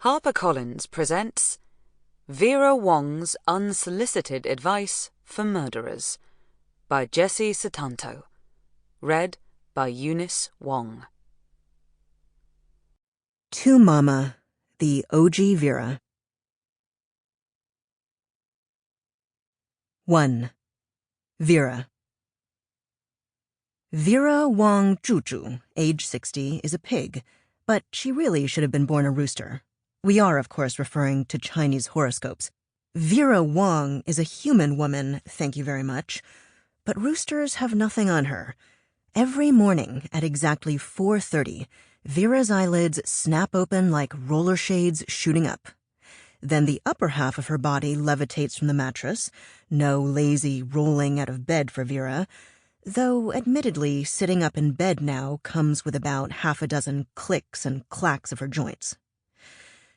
HarperCollins presents Vera Wong's Unsolicited Advice for Murderers by Jessie Sutanto. Read by Eunice Wong. To Mama, the OG Vera. 1. Vera. Vera Wong Zhuzhu, age 60, is a pig, but she really should have been born a rooster. We are, of course, referring to Chinese horoscopes. Vera Wong is a human woman, thank you very much, but roosters have nothing on her. Every morning at exactly 4:30, Vera's eyelids snap open like roller shades shooting up. Then the upper half of her body levitates from the mattress. No lazy rolling out of bed for Vera, though admittedly sitting up in bed now comes with about half a dozen clicks and clacks of her joints.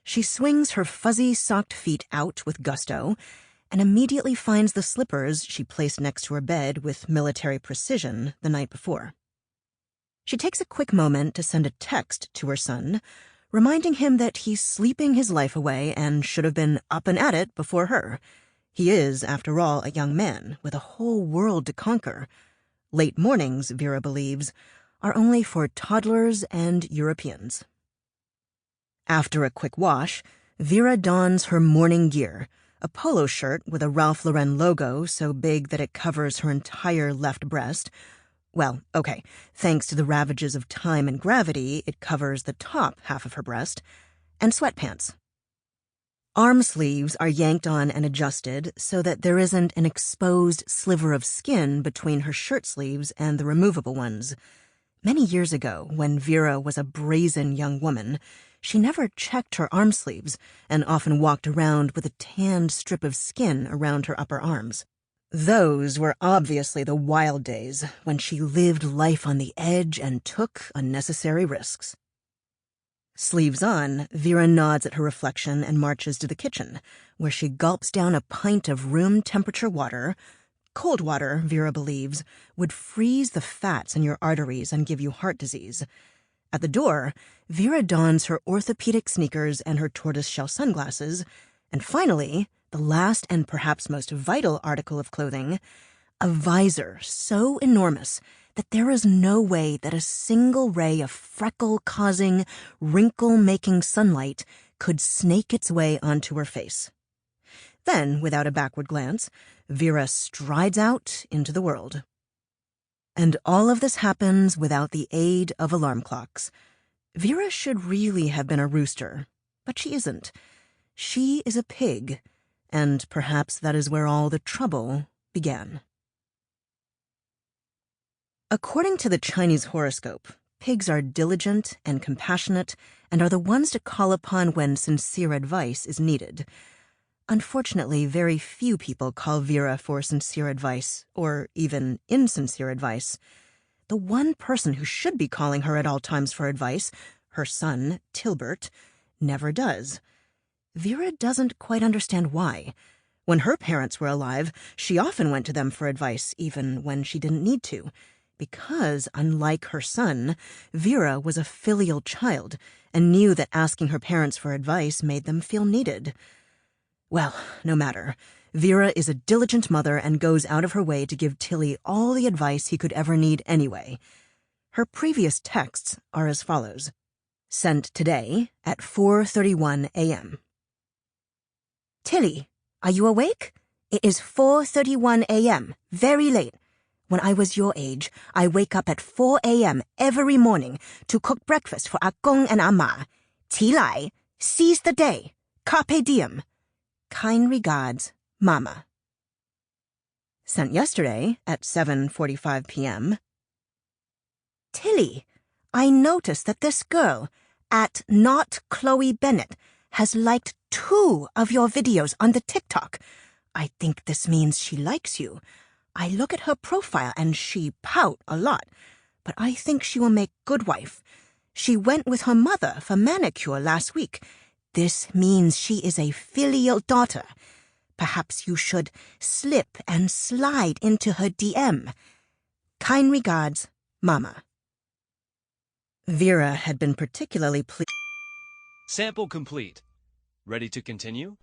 She swings her fuzzy socked feet out with gusto and immediately finds the slippers she placed next to her bed with military precision the night before. She takes a quick moment to send a text to her son, reminding him that he's sleeping his life away and should have been up and at it before her. He is, after all, a young man with a whole world to conquer. Late mornings, Vera believes, are only for toddlers and Europeans. After a quick wash, Vera dons her morning gear, a polo shirt with a Ralph Lauren logo so big that it covers her entire left breast. Well, okay, thanks to the ravages of time and gravity, it covers the top half of her breast, and sweatpants. Arm sleeves are yanked on and adjusted so that there isn't an exposed sliver of skin between her shirt sleeves and the removable ones. Many years ago, when Vera was a brazen young woman, she never checked her arm sleeves and often walked around with a tanned strip of skin around her upper arms. Those were obviously the wild days when she lived life on the edge and took unnecessary risks. Sleeves on, Vera nods at her reflection and marches to the kitchen, where she gulps down a pint of room-temperature water. Cold water, Vera believes, would freeze the fats in your arteries and give you heart disease. At the door, Vera dons her orthopedic sneakers and her tortoiseshell sunglasses, and finally, the last and perhaps most vital article of clothing, a visor so enormous that there is no way that a single ray of freckle-causing, wrinkle-making sunlight could snake its way onto her face. Then, without a backward glance, Vera strides out into the world. And all of this happens without the aid of alarm clocks. Vera should really have been a rooster, but she isn't. She is a pig, and perhaps that is where all the trouble began. According to the Chinese horoscope, pigs are diligent and compassionate and are the ones to call upon when sincere advice is needed. Unfortunately, very few people call Vera for sincere advice, or even insincere advice. The one person who should be calling her at all times for advice, her son, Tilbert, never does. Vera doesn't quite understand why. When her parents were alive, she often went to them for advice, even when she didn't need to, because, unlike her son, Vera was a filial child and knew that asking her parents for advice made them feel needed. Well, no matter. Vera is a diligent mother and goes out of her way to give Tilly all the advice he could ever need anyway. Her previous texts are as follows. Sent today at 4:31 a.m. Tilly, are you awake? It is 4:31 a.m., very late. When I was your age, I wake up at 4 a.m. every morning to cook breakfast for Agong and Ama. 起来, seize the day. Carpe diem. Kind regards, Mama. Sent yesterday at 7:45 p.m. Tilly, I noticed that this girl, at Not Chloe Bennett, has liked 2 of your videos on the TikTok. I think this means she likes you. I look at her profile and she pout a lot, but I think she will make good wife. She went with her mother for manicure last week. This means she is a filial daughter. Perhaps you should slip and slide into her DM. Kind regards, Mama. Vera had been particularly pleased. Sample complete. Ready to continue?